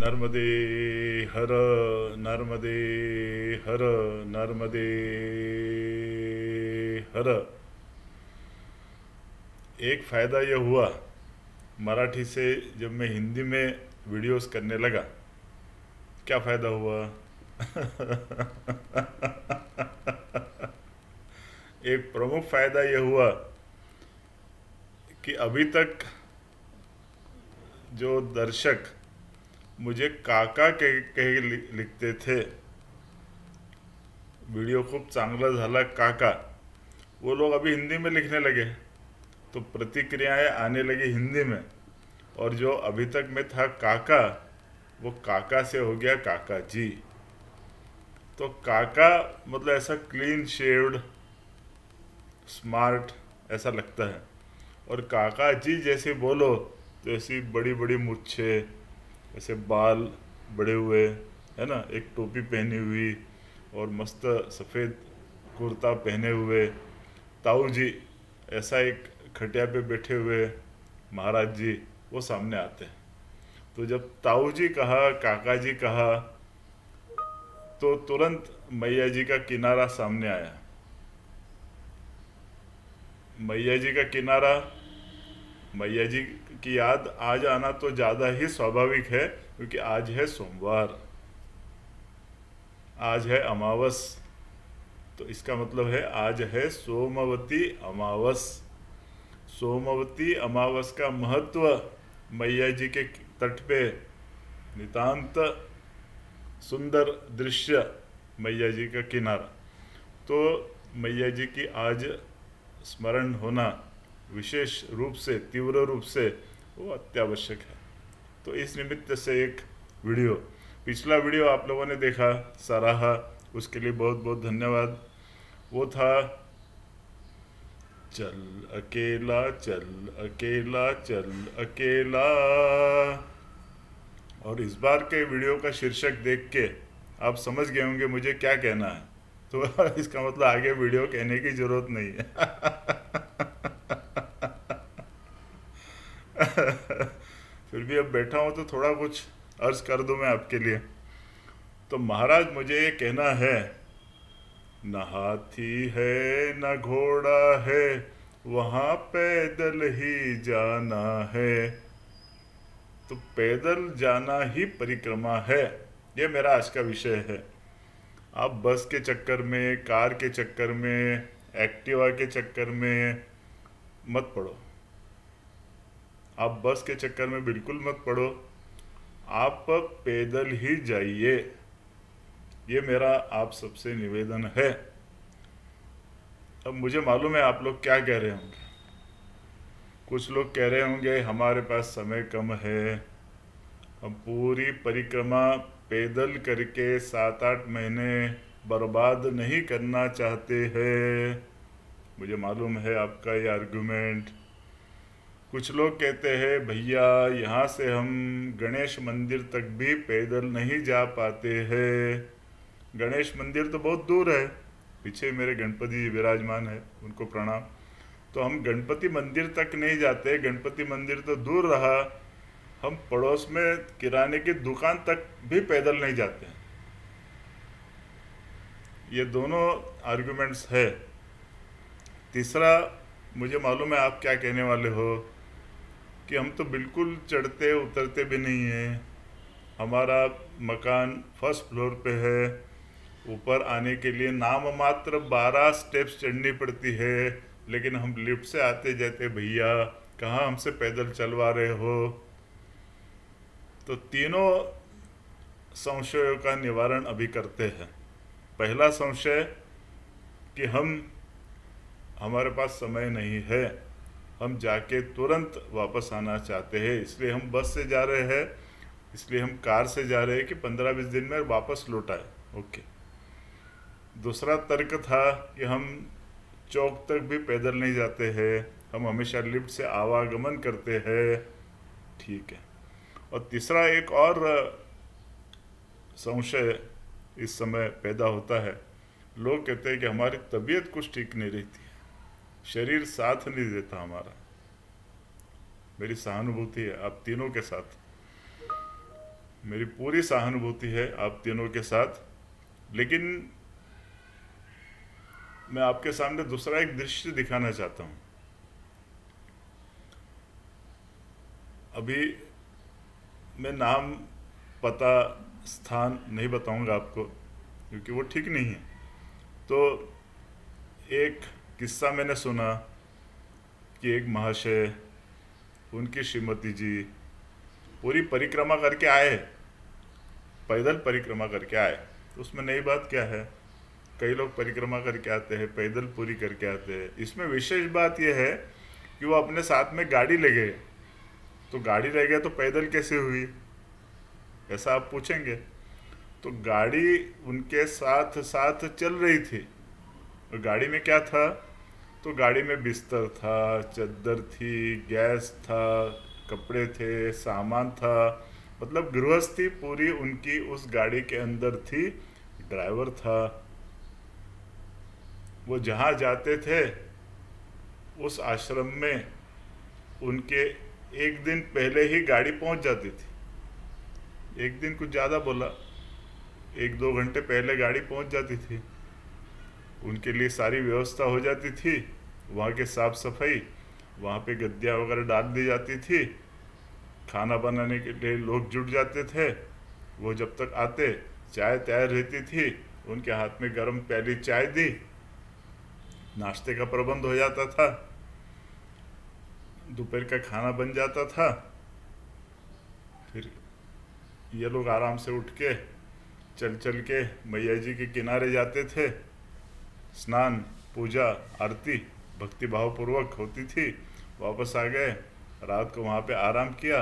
नर्मदे हर नर्मदे हर नर्मदे हर। एक फ़ायदा यह हुआ मराठी से जब मैं हिंदी में वीडियोस करने लगा। क्या फ़ायदा हुआ? एक प्रमुख फ़ायदा यह हुआ कि अभी तक जो दर्शक मुझे काका कह लिखते थे, वीडियो खूब चांगला झाला काका, वो लोग अभी हिंदी में लिखने लगे, तो प्रतिक्रियाएं आने लगी हिंदी में। और जो अभी तक मैं था काका, वो काका से हो गया काका जी। तो काका मतलब ऐसा क्लीन शेव्ड, स्मार्ट ऐसा लगता है। और काका जी जैसे बोलो तो ऐसी बड़ी बड़ी मूछे, ऐसे बाल बड़े हुए, है ना, एक टोपी पहनी हुई और मस्त सफ़ेद कुर्ता पहने हुए ताऊ जी, ऐसा एक खटिया पे बैठे हुए महाराज जी, वो सामने आते हैं। तो जब ताऊ जी कहा, काका जी कहा, तो तुरंत मैया जी का किनारा सामने आया। मैया जी का किनारा, मैया जी की याद आज आना तो ज़्यादा ही स्वाभाविक है, क्योंकि आज है सोमवार, आज है अमावस। तो इसका मतलब है आज है सोमवती अमावस। सोमवती अमावस का महत्व मैया जी के तट पे नितांत सुंदर दृश्य, मैया जी का किनारा। तो मैया जी की आज स्मरण होना विशेष रूप से, तीव्र रूप से वो अत्यावश्यक है। तो इस निमित्त से एक वीडियो, पिछला वीडियो आप लोगों ने देखा, सराहा, उसके लिए बहुत बहुत धन्यवाद। वो था चल अकेला चल अकेला चल अकेला। और इस बार के वीडियो का शीर्षक देख के आप समझ गए होंगे मुझे क्या कहना है। तो इसका मतलब आगे वीडियो कहने की जरूरत नहीं है। फिर भी अब बैठा हूँ तो थोड़ा कुछ अर्ज कर दूं मैं आपके लिए। तो महाराज मुझे ये कहना है, न हाथी है न घोड़ा है, वहाँ पैदल ही जाना है। तो पैदल जाना ही परिक्रमा है, ये मेरा आज का विषय है। आप बस के चक्कर में, कार के चक्कर में, एक्टिवा के चक्कर में मत पड़ो। आप बस के चक्कर में बिल्कुल मत पड़ो, आप पैदल ही जाइए, ये मेरा आप सबसे निवेदन है। अब मुझे मालूम है आप लोग क्या कह रहे होंगे। कुछ लोग कह रहे होंगे हमारे पास समय कम है, हम पूरी परिक्रमा पैदल करके 7-8 महीने बर्बाद नहीं करना चाहते हैं। मुझे मालूम है आपका ये आर्गुमेंट। कुछ लोग कहते हैं भैया यहाँ से हम गणेश मंदिर तक भी पैदल नहीं जा पाते हैं, गणेश मंदिर तो बहुत दूर है, पीछे मेरे गणपति जी विराजमान है, उनको प्रणाम। तो हम गणपति मंदिर तक नहीं जाते, गणपति मंदिर तो दूर रहा, हम पड़ोस में किराने की दुकान तक भी पैदल नहीं जाते हैं। ये दोनों आर्गुमेंट्स है। तीसरा, मुझे मालूम है आप क्या कहने वाले हो कि हम तो बिल्कुल चढ़ते उतरते भी नहीं हैं, हमारा मकान फर्स्ट फ्लोर पे है, ऊपर आने के लिए नाम मात्र 12 स्टेप्स चढ़नी पड़ती है, लेकिन हम लिफ्ट से आते जाते, भैया कहाँ हमसे पैदल चलवा रहे हो। तो तीनों संशयों का निवारण अभी करते हैं। पहला संशय कि हमारे पास समय नहीं है, हम जाके तुरंत वापस आना चाहते हैं, इसलिए हम बस से जा रहे हैं, इसलिए हम कार से जा रहे हैं कि 15-20 दिन में वापस लौट आए। ओके। दूसरा तर्क था कि हम चौक तक भी पैदल नहीं जाते हैं, हम हमेशा लिफ्ट से आवागमन करते हैं। ठीक है। और तीसरा एक और संशय इस समय पैदा होता है, लोग कहते हैं कि हमारी तबीयत कुछ ठीक नहीं रहती है, शरीर साथ नहीं देता हमारा। मेरी सहानुभूति है आप तीनों के साथ। मेरी पूरी सहानुभूति है आप तीनों के साथ। लेकिन मैं आपके सामने दूसरा एक दृश्य दिखाना चाहता हूँ। अभी मैं नाम, पता, स्थान नहीं बताऊंगा आपको क्योंकि वो ठीक नहीं है। तो एक किस्सा मैंने सुना कि एक महाशय, उनकी श्रीमती जी पूरी परिक्रमा करके आए, पैदल परिक्रमा करके आए। तो उसमें नई बात क्या है? कई लोग परिक्रमा करके आते हैं, पैदल पूरी करके आते हैं। इसमें विशेष बात यह है कि वो अपने साथ में गाड़ी ले गए। तो गाड़ी ले गए तो पैदल कैसे हुई, ऐसा आप पूछेंगे। तो गाड़ी उनके साथ साथ चल रही थी। और गाड़ी में क्या था? तो गाड़ी में बिस्तर था, चद्दर थी, गैस था, कपड़े थे, सामान था। मतलब गृहस्थी पूरी उनकी उस गाड़ी के अंदर थी। ड्राइवर था। वो जहाँ जाते थे उस आश्रम में उनके एक दिन पहले ही गाड़ी पहुंच जाती थी। एक दिन कुछ ज़्यादा बोला, 1-2 घंटे पहले गाड़ी पहुंच जाती थी। उनके लिए सारी व्यवस्था हो जाती थी, वहाँ के साफ सफाई, वहाँ पे गद्दियाँ वगैरह डाल दी जाती थी। खाना बनाने के लिए लोग जुट जाते थे। वो जब तक आते चाय तैयार रहती थी, उनके हाथ में गर्म प्याली चाय दी, नाश्ते का प्रबंध हो जाता था, दोपहर का खाना बन जाता था। फिर ये लोग आराम से उठ के चल चल के मैया जी के किनारे जाते थे। स्नान, पूजा, आरती भक्ति भाव पूर्वक होती थी। वापस आ गए, रात को वहाँ पे आराम किया।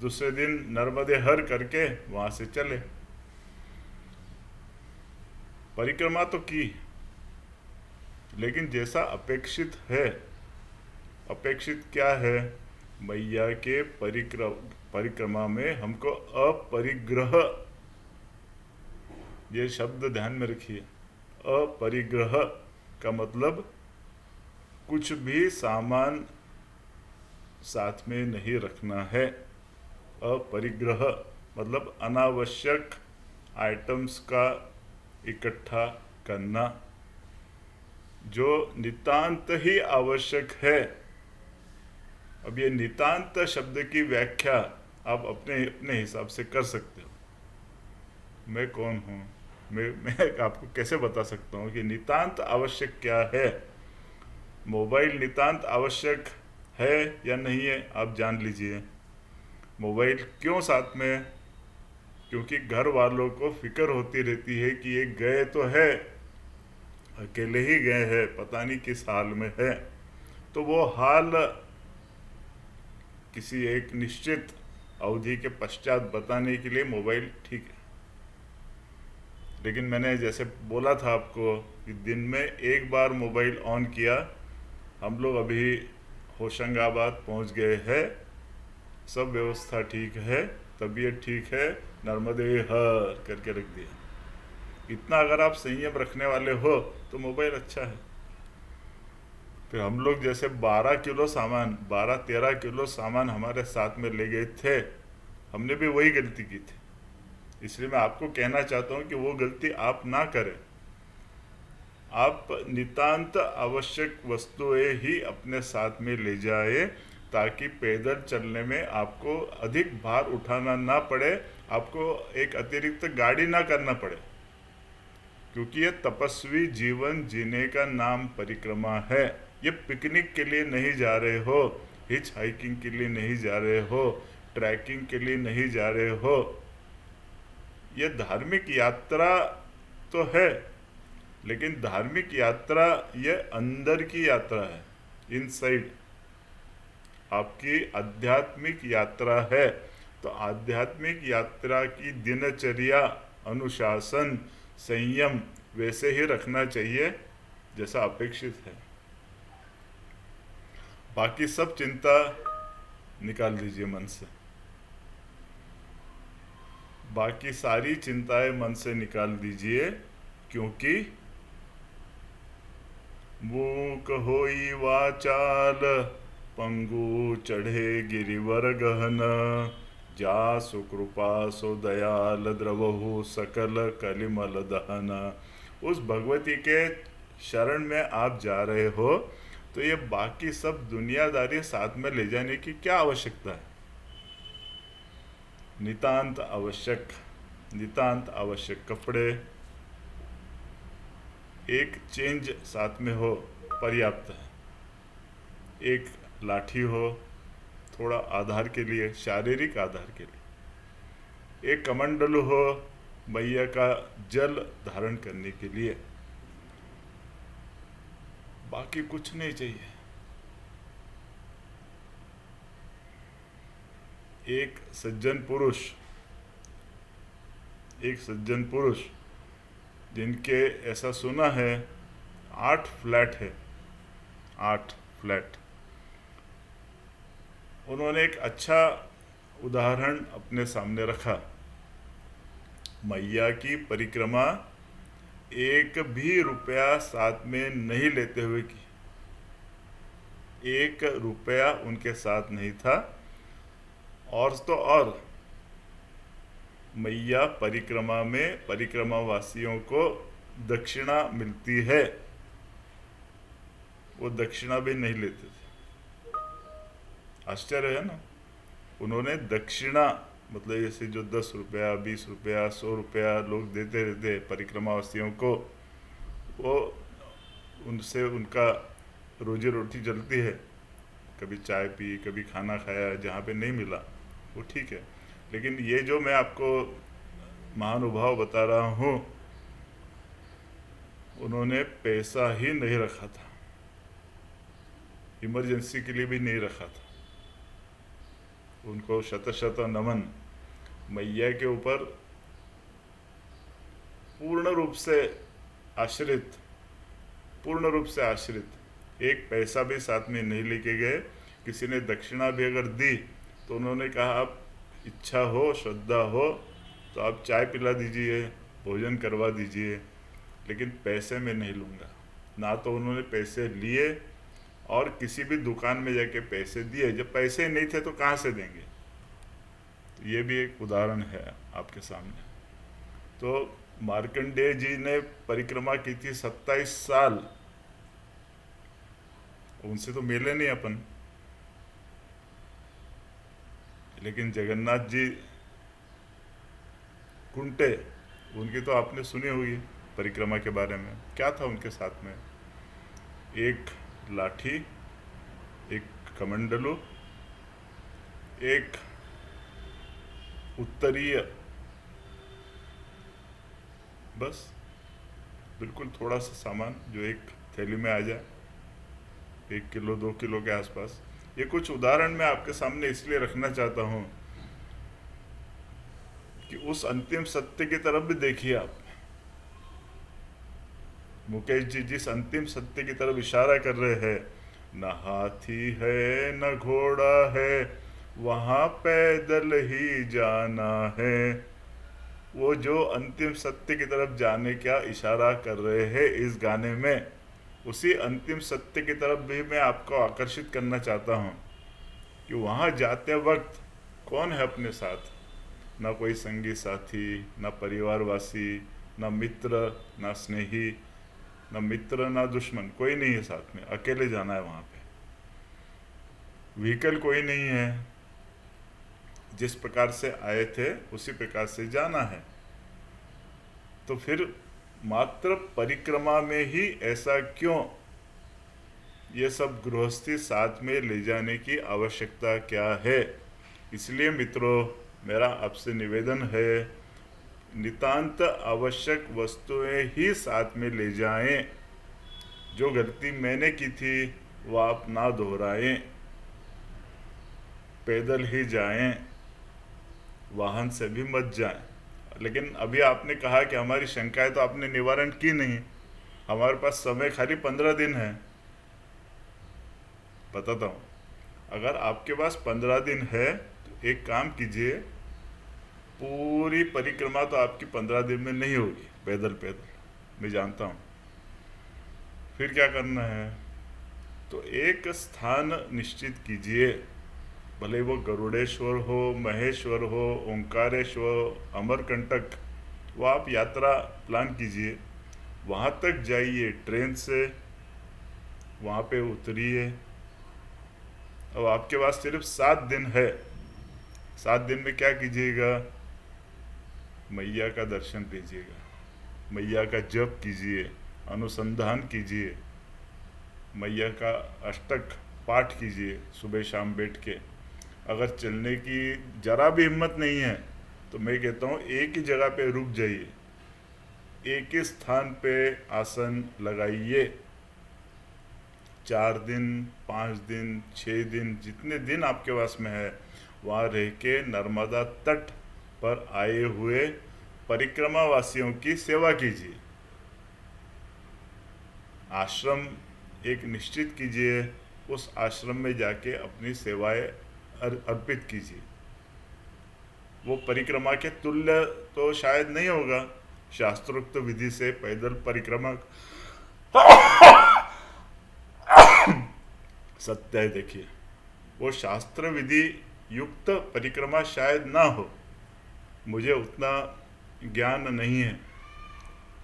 दूसरे दिन नर्मदे हर करके वहाँ से चले। परिक्रमा तो की, लेकिन जैसा अपेक्षित है, अपेक्षित क्या है? मैया के परिक्रमा में हमको अपरिग्रह, ये शब्द ध्यान में रखिए। अपरिग्रह का मतलब कुछ भी सामान साथ में नहीं रखना है। अपरिग्रह मतलब अनावश्यक आइटम्स का इकट्ठा करना। जो नितांत ही आवश्यक है। अब ये नितांत शब्द की व्याख्या आप अपने अपने हिसाब से कर सकते हो। मैं कौन हूँ? मैं आपको कैसे बता सकता हूँ कि नितांत आवश्यक क्या है? मोबाइल नितांत आवश्यक है या नहीं है, आप जान लीजिए। मोबाइल क्यों साथ में? क्योंकि घर वालों को फिक्र होती रहती है कि ये गए तो है, अकेले ही गए हैं, पता नहीं किस हाल में है। तो वो हाल किसी एक निश्चित अवधि के पश्चात बताने के लिए मोबाइल ठीक है। लेकिन मैंने जैसे बोला था आपको कि दिन में एक बार मोबाइल ऑन किया, हम लोग अभी होशंगाबाद पहुंच गए हैं, सब व्यवस्था ठीक है, तबीयत ठीक है, नर्मदे हर करके रख दिया। इतना अगर आप संयम रखने वाले हो तो मोबाइल अच्छा है। फिर हम लोग जैसे 12 किलो सामान, 12-13 किलो सामान हमारे साथ में ले गए थे, हमने भी वही गलती की थी। इसलिए मैं आपको कहना चाहता हूँ कि वो गलती आप ना करें। आप नितांत आवश्यक वस्तुएं ही अपने साथ में ले जाए, ताकि पैदल चलने में आपको अधिक भार उठाना ना पड़े, आपको एक अतिरिक्त गाड़ी ना करना पड़े। क्योंकि ये तपस्वी जीवन जीने का नाम परिक्रमा है। ये पिकनिक के लिए नहीं जा रहे हो, हिच हाइकिंग के लिए नहीं जा रहे हो, ट्रैकिंग के लिए नहीं जा रहे हो। ये धार्मिक यात्रा तो है, लेकिन धार्मिक यात्रा ये अंदर की यात्रा है, इनसाइड। आपकी आध्यात्मिक यात्रा है। तो आध्यात्मिक यात्रा की दिनचर्या, अनुशासन, संयम वैसे ही रखना चाहिए जैसा अपेक्षित है। बाकी सब चिंता निकाल दीजिए मन से। बाकी सारी चिंताएं मन से निकाल दीजिए, क्योंकि मूक होई वाचाल, पंगु चढ़े गिरिवर गहन, जा सुकृपा सो दयाल द्रवहु सकल कलिमल दहन। उस भगवती के शरण में आप जा रहे हो तो ये बाकी सब दुनियादारी साथ में ले जाने की क्या आवश्यकता है। नितांत आवश्यक, नितांत आवश्यक कपड़े, एक चेंज साथ में हो पर्याप्त है। एक लाठी हो थोड़ा आधार के लिए, शारीरिक आधार के लिए। एक कमंडलू हो मैया का जल धारण करने के लिए, बाकी कुछ नहीं चाहिए। एक सज्जन पुरुष जिनके ऐसा सुना है 8 फ्लैट है, 8 फ्लैट। उन्होंने एक अच्छा उदाहरण अपने सामने रखा। मैया की परिक्रमा एक भी रुपया साथ में नहीं लेते हुए की। 1 रुपया उनके साथ नहीं था। और तो और मैया परिक्रमा में परिक्रमा वासियों को दक्षिणा मिलती है, वो दक्षिणा भी नहीं लेते थे। आश्चर्य है ना। उन्होंने दक्षिणा मतलब जैसे जो 10 रुपया 20 रुपया 100 रुपया लोग देते रहते परिक्रमा वासियों को, वो उनसे उनका रोजी रोटी चलती है। कभी चाय पी, कभी खाना खाया, जहाँ पे नहीं मिला वो ठीक है। लेकिन ये जो मैं आपको महानुभाव बता रहा हूँ, उन्होंने पैसा ही नहीं रखा था, इमरजेंसी के लिए भी नहीं रखा था। उनको शत शत नमन। मैया के ऊपर पूर्ण रूप से आश्रित, एक पैसा भी साथ में नहीं लेके गए। किसी ने दक्षिणा भी अगर दी तो उन्होंने कहा आप इच्छा हो, श्रद्धा हो तो आप चाय पिला दीजिए, भोजन करवा दीजिए, लेकिन पैसे में नहीं लूँगा। ना तो उन्होंने पैसे लिए और किसी भी दुकान में जाके पैसे दिए। जब पैसे नहीं थे तो कहाँ से देंगे। तो ये भी एक उदाहरण है आपके सामने। तो मार्कंडेय जी ने परिक्रमा की थी 27 साल। उनसे तो मिले नहीं अपन, लेकिन जगन्नाथ जी कुंटे, उनकी तो आपने सुनी होगी परिक्रमा के बारे में। क्या था उनके साथ में? एक लाठी, एक कमंडलू, एक उत्तरीय, बस बिल्कुल थोड़ा सा सामान जो एक थैली में आ जाए, 1 किलो 2 किलो के आसपास। ये कुछ उदाहरण मैं आपके सामने इसलिए रखना चाहता हूँ कि उस अंतिम सत्य की तरफ भी देखिए आप। मुकेश जी जिस अंतिम सत्य की तरफ इशारा कर रहे हैं, न हाथी है न घोड़ा है, वहाँ पैदल ही जाना है। वो जो अंतिम सत्य की तरफ जाने का इशारा कर रहे हैं इस गाने में, उसी अंतिम सत्य की तरफ भी मैं आपको आकर्षित करना चाहता हूँ कि वहाँ जाते वक्त कौन है अपने साथ। ना कोई संगी साथी, ना परिवारवासी, ना मित्र, ना स्नेही, ना मित्र ना दुश्मन, कोई नहीं है साथ में। अकेले जाना है वहाँ पे। व्हीकल कोई नहीं है, जिस प्रकार से आए थे उसी प्रकार से जाना है। तो फिर मात्र परिक्रमा में ही ऐसा क्यों ये सब गृहस्थी साथ में ले जाने की आवश्यकता क्या है। इसलिए मित्रों, मेरा आपसे निवेदन है, नितांत आवश्यक वस्तुएं ही साथ में ले जाएं। जो गलती मैंने की थी वो आप ना दोहराएं। पैदल ही जाएं, वाहन से भी मत जाएं। लेकिन अभी आपने कहा कि हमारी शंकाएं तो आपने निवारण की नहीं। हमारे पास समय खाली 15 दिन है। बताता हूँ, अगर आपके पास 15 दिन है तो एक काम कीजिए, पूरी परिक्रमा तो आपकी 15 दिन में नहीं होगी पैदल, मैं जानता हूँ। फिर क्या करना है, तो एक स्थान निश्चित कीजिए। भले वो गरुड़ेश्वर हो, महेश्वर हो, ओंकारेश्वर, अमरकंटक, वो आप यात्रा प्लान कीजिए, वहाँ तक जाइए ट्रेन से, वहाँ पे उतरिए। अब आपके पास सिर्फ 7 दिन है। 7 दिन में क्या कीजिएगा? मैया का दर्शन कीजिएगा, मैया का जप कीजिए, अनुसंधान कीजिए, मैया का अष्टक पाठ कीजिए सुबह शाम बैठ के। अगर चलने की जरा भी हिम्मत नहीं है तो मैं कहता हूँ एक ही जगह पे रुक जाइए, एक ही स्थान पे आसन लगाइए। 4 दिन, 5 दिन, 6 दिन, जितने दिन आपके पास में है, वहाँ रह के नर्मदा तट पर आए हुए परिक्रमा वासियों की सेवा कीजिए। आश्रम एक निश्चित कीजिए, उस आश्रम में जाके अपनी सेवाएं अर्पित कीजिए। वो परिक्रमा के तुल्य तो शायद नहीं होगा, शास्त्रोक्त विधि से पैदल परिक्रमा सत्य है। देखिए, वो शास्त्र विधि युक्त परिक्रमा शायद ना हो, मुझे उतना ज्ञान नहीं है,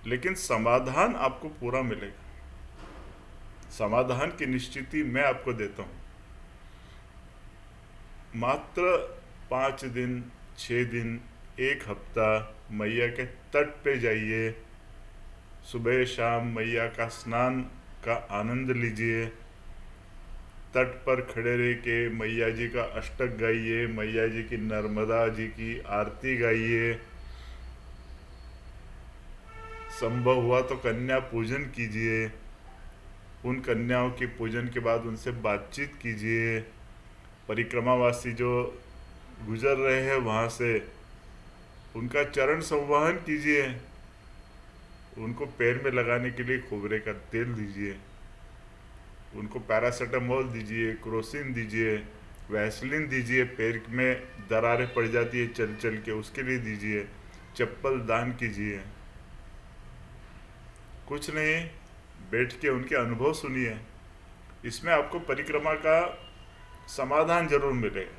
लेकिन समाधान आपको पूरा मिलेगा। समाधान की निश्चिति मैं आपको देता हूँ। मात्र 5 दिन, 6 दिन, 1 हफ्ता मैया के तट पे जाइए, सुबह शाम मैया का स्नान का आनंद लीजिए। तट पर खड़े रह के मैया जी का अष्टक गाइए, मैया जी की, नर्मदा जी की आरती गाइए। संभव हुआ तो कन्या पूजन कीजिए, उन कन्याओं के पूजन के बाद उनसे बातचीत कीजिए। परिक्रमावासी जो गुजर रहे हैं वहाँ से, उनका चरण संवहन कीजिए, उनको पैर में लगाने के लिए खोबरे का तेल दीजिए, उनको पैरासीटामोल दीजिए, क्रोसिन दीजिए, वैसलिन दीजिए, पैर में दरारें पड़ जाती है चल चल के, उसके लिए दीजिए, चप्पल दान कीजिए। कुछ नहीं, बैठ के उनके अनुभव सुनिए। इसमें आपको परिक्रमा का समाधान जरूर मिलेगा।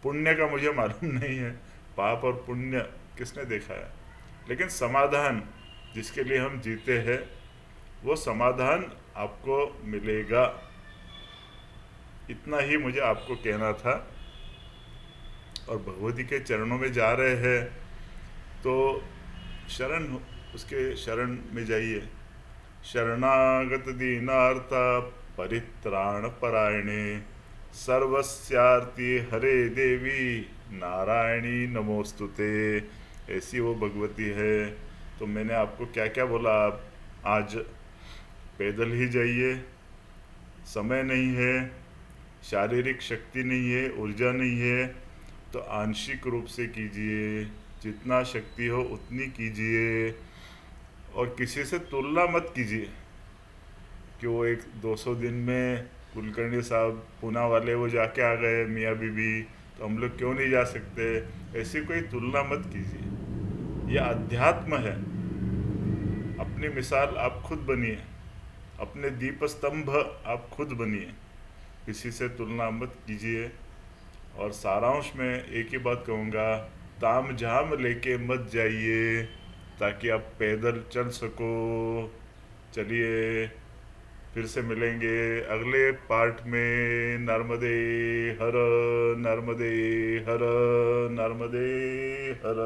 पुण्य का मुझे मालूम नहीं है, पाप और पुण्य किसने देखा है, लेकिन समाधान जिसके लिए हम जीते हैं, वो समाधान आपको मिलेगा। इतना ही मुझे आपको कहना था। और भगवती के चरणों में जा रहे हैं तो शरण, उसके शरण में जाइए। शरणागत दीनार्ता परित्राण परायणे सर्वस्यार्ति हरे देवी नारायणी नमोस्तुते। ऐसी वो भगवती है। तो मैंने आपको क्या क्या बोला, आप आज पैदल ही जाइए। समय नहीं है, शारीरिक शक्ति नहीं है, ऊर्जा नहीं है, तो आंशिक रूप से कीजिए, जितना शक्ति हो उतनी कीजिए। और किसी से तुलना मत कीजिए कि वो 200 दिन में कुलकर्णी साहब पूना वाले वो जाके आ गए, मियाँ बीबी, तो हम लोग क्यों नहीं जा सकते। ऐसी कोई तुलना मत कीजिए। यह अध्यात्म है। अपनी मिसाल आप खुद बनिए, अपने दीप स्तंभ आप खुद बनिए, किसी से तुलना मत कीजिए। और सारांश में एक ही बात कहूँगा, ताम झाम लेके मत जाइए ताकि आप पैदल चल सको। चलिए, फिर से मिलेंगे अगले पार्ट में। नर्मदे हर, नर्मदे हर, नर्मदे हर।